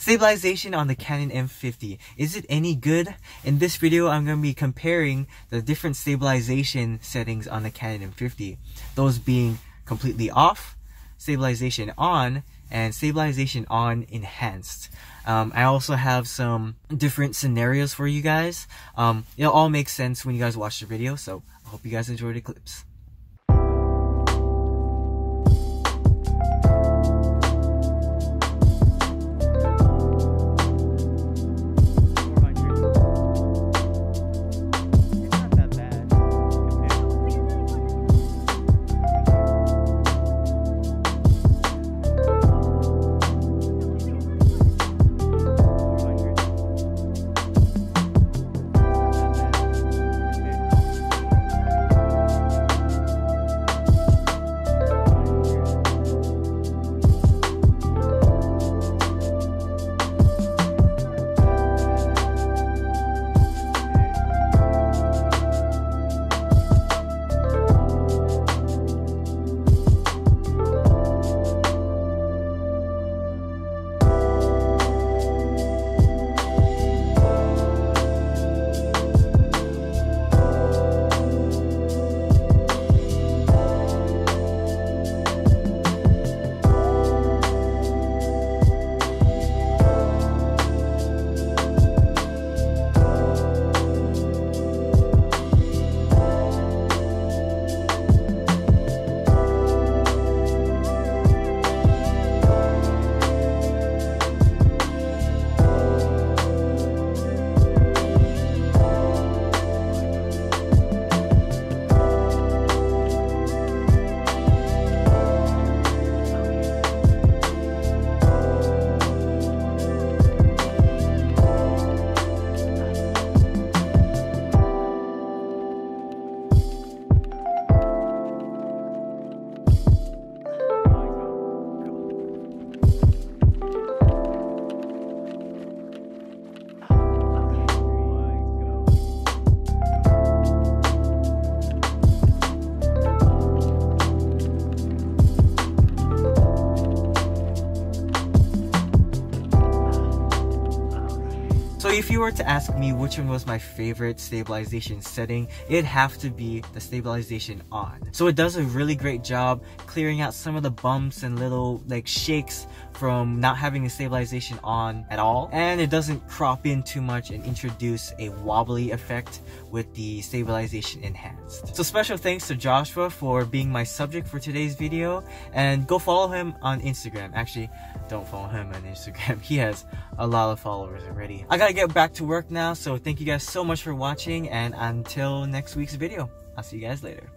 Stabilization on the Canon M50. Is it any good? In this video, I'm going to be comparing the different stabilization settings on the Canon M50. Those being completely off, stabilization on, and stabilization on enhanced. I also have some different scenarios for you guys. It'll all make sense when you guys watch the video, so I hope you guys enjoy the clips. So if you were to ask me which one was my favorite stabilization setting, it'd have to be the stabilization on. So it does a really great job clearing out some of the bumps and little shakes from not having the stabilization on at all, and it doesn't crop in too much and introduce a wobbly effect with the stabilization enhanced. So special thanks to Joshua for being my subject for today's video, and go follow him on Instagram. Actually, don't follow him on Instagram. He has a lot of followers already. I gotta get back to work now, so thank you guys so much for watching, and until next week's video, I'll see you guys later.